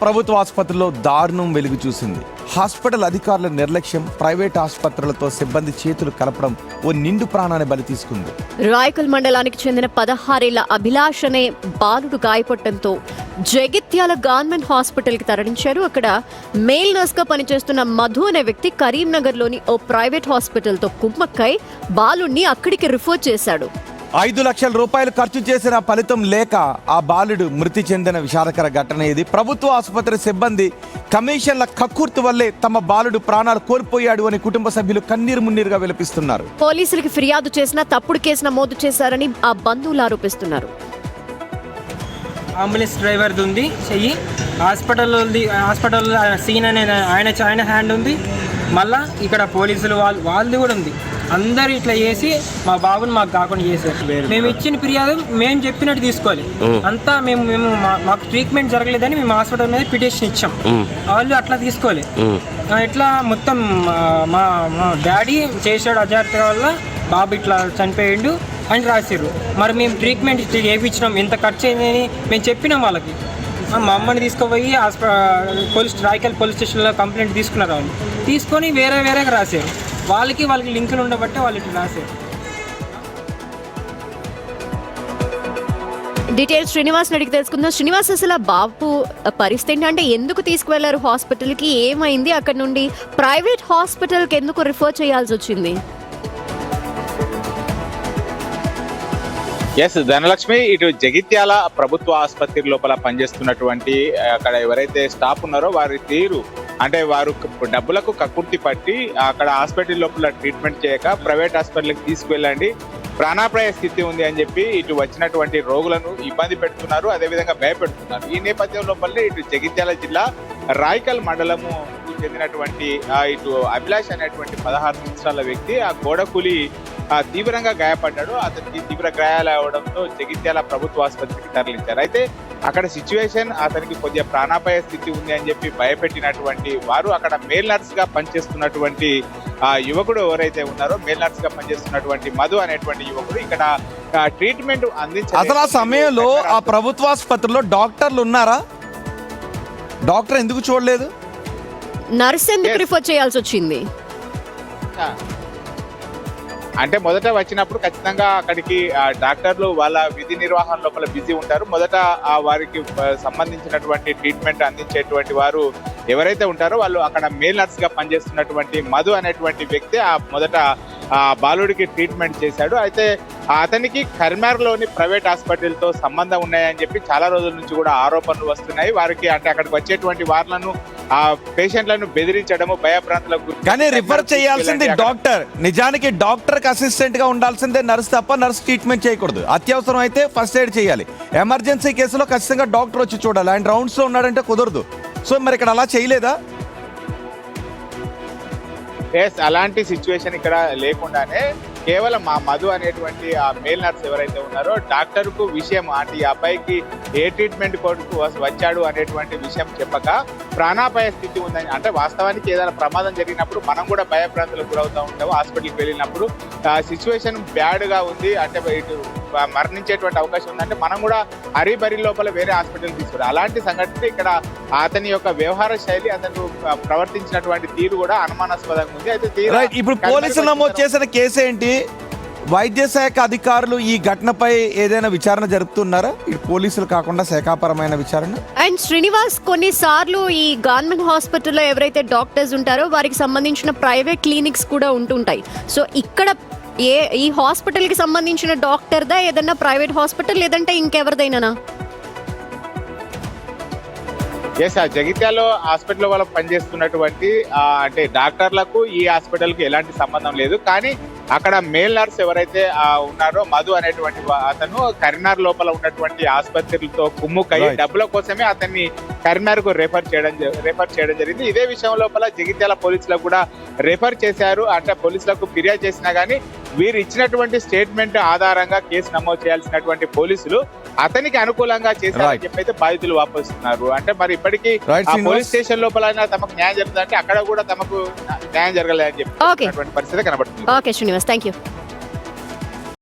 ప్రభుత్వ ఆసుపత్రిలో దారుణం వెలుగు చూసింది. హాస్పిటల్ అధికారుల నిర్లక్ష్యం, ప్రైవేట్ ఆసుపత్రులతో సిబ్బంది చేతులు కలపడం ఓ నిండు ప్రాణాన్ని బలి తీసుకుంది. రాయకల్ మండలానికి చెందిన 16 ఏళ్ల అభిలాష్ అనే బాలుడు గాయపడటంతో జగిత్యాల గవర్నమెంట్ హాస్పిటల్ కి తరలించారు. అక్కడ మేల్ నర్స్ గా పనిచేస్తున్న మధు అనే వ్యక్తి కరీంనగర్ లోని ఓ ప్రైవేట్ హాస్పిటల్ తో కుమ్మక్కై బాలుడిని అక్కడికి రిఫర్ చేశాడు. 5 లక్షల రూపాయలు ఖర్చు చేసిన ఫలితం లేక ఆ బాలుడు మృతి చెందిన విషాదకర ఘటన ఇది. ప్రభుత్వ ఆసుపత్రి సిబ్బంది కమిషన్ల కక్కుర్తి వల్లే తమ బాలుడు ప్రాణాలు కోల్పోయాడు అని కుటుంబ సభ్యులు కన్నీరు మున్నీరుగా విలపిస్తున్నారు. పోలీసులకి ఫిర్యాదు చేసినా తప్పుడు కేసు నమోదు చేశారని ఆ బంధువులు ఆరోపిస్తున్నారు. అంబులెన్స్ డ్రైవర్ది ఉంది చెయ్యి, హాస్పిటల్ సీన్ అనే ఆయన హ్యాండ్ ఉంది, మళ్ళా ఇక్కడ పోలీసులు వాళ్ళది కూడా ఉంది. అందరు ఇట్లా చేసి మా బాబుని మాకు కాకుండా చేశారు. మేము ఇచ్చిన ఫిర్యాదు మేము చెప్పినట్టు తీసుకోవాలి. అంతా మేము మాకు ట్రీట్మెంట్ జరగలేదని మేము హాస్పిటల్ మీద పిటిషన్ ఇచ్చాం. వాళ్ళు అట్లా తీసుకోవాలి. ఇట్లా మొత్తం మా డాడీ చేసాడు అజాగ్రత్త వల్ల బాబు ఇట్లా చనిపోయిండు అని రాశారు. మరి మేము ట్రీట్మెంట్ చేయించినాం, ఎంత ఖర్చు అయిందని మేము చెప్పినాం వాళ్ళకి. మా అమ్మని తీసుకుపోయి రాయకల్ పోలీస్ స్టేషన్లో కంప్లైంట్ తీసుకున్నారు. వాళ్ళు తీసుకొని వేరేగా రాశారు. వాళ్ళకి లింకులు ఉండబట్టే వాళ్ళు ఇట్లా రాశారు. డీటెయిల్స్ శ్రీనివాస్ అడిగి తెలుసుకుందాం. శ్రీనివాస్, అసలు బాబు పరిస్థితి అంటే ఎందుకు తీసుకువెళ్లారు హాస్పిటల్కి, ఏమైంది, అక్కడ నుండి ప్రైవేట్ హాస్పిటల్కి ఎందుకు రిఫర్ చేయాల్సి వచ్చింది? ఎస్ ధనలక్ష్మి, ఇటు జగిత్యాల ప్రభుత్వ ఆసుపత్రి లోపల పనిచేస్తున్నటువంటి అక్కడ ఎవరైతే స్టాఫ్ ఉన్నారో వారి తీరు అంటే వారు డబ్బులకు కక్కుర్తి పట్టి అక్కడ హాస్పిటల్ లోపల ట్రీట్మెంట్ చేయక ప్రైవేట్ హాస్పిటల్కి తీసుకువెళ్ళండి, ప్రాణాపాయ స్థితి ఉంది అని చెప్పి ఇటు వచ్చినటువంటి రోగులను ఇబ్బంది పెడుతున్నారు, అదేవిధంగా భయపెడుతున్నారు. ఈ నేపథ్యం లోపలనే ఇటు జగిత్యాల జిల్లా రాయకల్ మండలము చెందినటువంటి ఇటు అభిలాష్ అనేటువంటి 16 సంవత్సరాల వ్యక్తి ఆ గోడకూలి తీవ్రంగా గాయపడ్డాడు. అతనికి తీవ్ర గాయాలు అవడంతో జగిత్యాల ప్రభుత్వ ఆసుపత్రికి తరలించారు. అయితే అక్కడ సిచ్యువేషన్ అతనికి కొద్దిగా ప్రాణాపాయ స్థితి ఉంది అని చెప్పి భయపెట్టినటువంటి వారు అక్కడ మేల్ నర్స్ గా పనిచేస్తున్నటువంటి ఆ యువకుడు ఎవరైతే ఉన్నారో మేల్ నర్స్ గా పనిచేస్తున్నటువంటి మధు అనేటువంటి యువకుడు ఇక్కడ ట్రీట్మెంట్ అందించారు. అసలు ఆ సమయంలో ఆ ప్రభుత్వ ఆసుపత్రిలో డాక్టర్లు ఉన్నారా? డాక్టర్ ఎందుకు చూడలేదు? నర్స్ ఎందుకు రిఫర్ చేయాల్సి వచ్చింది? అంటే మొదట వచ్చినప్పుడు ఖచ్చితంగా అక్కడికి డాక్టర్లు వాళ్ళ విధి నిర్వహణ లోపల బిజీ ఉంటారు. మొదట వారికి సంబంధించినటువంటి ట్రీట్మెంట్ అందించేటువంటి వారు ఎవరైతే ఉంటారో వాళ్ళు అక్కడ మేల్ నర్స్ గా పనిచేస్తున్నటువంటి మధు అనేటువంటి వ్యక్తి మొదట బాలుడికి ట్రీట్మెంట్ చేశాడు. అయితే అతనికి కరీంనగర్లోని ప్రైవేట్ హాస్పిటల్తో సంబంధం ఉన్నాయని చెప్పి చాలా రోజుల నుంచి కూడా ఆరోపణలు వస్తున్నాయి. వారికి అంటే అక్కడికి వచ్చేటువంటి వాళ్లను ఆ పేషెంట్లను బెదిరించడము, భయభ్రాంతులకు కానీ రిఫర్ చేయాల్సింది డాక్టర్. నిజానికి డాక్టర్ కి అసిస్టెంట్ గా ఉండాల్సిందే నర్స్ తప్ప నర్స్ ట్రీట్మెంట్ చేయకూడదు. అత్యవసరం అయితే ఫస్ట్ ఎయిడ్ చేయాలి. ఎమర్జెన్సీ కేసులో ఖచ్చితంగా డాక్టర్ వచ్చి చూడాలి. ఆయన రౌండ్స్ లో ఉన్నాడంటే కుదరదు. సో మరి ఇక్కడ అలా చేయలేదా? ఎస్, అలాంటి సిచ్యువేషన్ ఇక్కడ లేకుండానే కేవలం మా మధు అనేటువంటి ఆ మేల్ నర్స్ ఎవరైతే ఉన్నారో డాక్టర్ కు విషయం అంటే ఈ అబ్బాయికి ఏ ట్రీట్మెంట్ కొరకు వచ్చాడు అనేటువంటి విషయం చెప్పక ప్రాణాపాయ స్థితి ఉందని, అంటే వాస్తవానికి ఏదైనా ప్రమాదం జరిగినప్పుడు మనం కూడా భయభ్రాంతులకు గురవుతూ ఉంటాము. హాస్పిటల్కి వెళ్ళినప్పుడు సిచ్యువేషన్ బ్యాడ్ గా ఉంది అంటే ఇటు మరణించేటువంటి అవకాశం ఉందంటే మనం కూడా హరిబరి లోపల వేరే హాస్పిటల్ తీసుకురా. అలాంటి సంఘటన ఇక్కడ అతని యొక్క వ్యవహార శైలి, అతను ప్రవర్తించినటువంటి తీరు కూడా అనుమానాస్పదంగా ఉంది. అయితే ఇప్పుడు పోలీసులు నమోదు చేసిన కేసు ఏంటి? వైద్య శాఖ అధికారులు ఈ ఘటనపై ఏదైనా విచారణ జరుపుతున్నారా? ఇది పోలీసులు కాకుండా శాఖాపరమైన విచారణ. అండ్ శ్రీనివాస్, కొన్నిసార్లు ఈ గవర్నమెంట్ హాస్పిటల్లో ఎవరైతే డాక్టర్స్ ఉంటారో వారికి సంబంధించిన ప్రైవేట్ క్లినిక్స్ కూడా ఉంటుంటాయి. సో ఇక్కడ ఈ హాస్పిటల్ కి సంబంధించిన డాక్టర్దా ఏదన్నా ప్రైవేట్ హాస్పిటల్, లేదంటే ఇంకెవరిదైనా? ఎస్, ఆ జగిత్యాలో హాస్పిటల్ వాళ్ళకు పనిచేస్తున్నటువంటి అంటే డాక్టర్లకు ఈ హాస్పిటల్కి ఎలాంటి సంబంధం లేదు. కానీ అక్కడ మేల్ నర్స్ ఎవరైతే ఉన్నారో మధు అనేటువంటి అతను కరీంనగర్ లోపల ఉన్నటువంటి ఆసుపత్రులతో కుమ్ముకై డబ్బుల కోసమే అతన్ని కరీంనగర్ కు రెఫర్ చేయడం జరిగింది. ఇదే విషయం లోపల జగిత్యాల పోలీసులకు కూడా రెఫర్ చేశారు. అంటే పోలీసులకు ఫిర్యాదు చేసినా గానీ వీరు ఇచ్చినటువంటి స్టేట్మెంట్ ఆధారంగా కేసు నమోదు చేయాల్సినటువంటి పోలీసులు అతనికి అనుకూలంగా చేశారని చెప్పి అయితే బాధితులు వాపోస్తున్నారు. అంటే మరి ఇప్పటికీ పోలీస్ స్టేషన్ లోపల తమకు న్యాయం జరుగుతుందంటే అక్కడ కూడా తమకు న్యాయం జరగలేదని చెప్పి పరిస్థితి కనబడుతుంది. Okay Srinivas, thank you.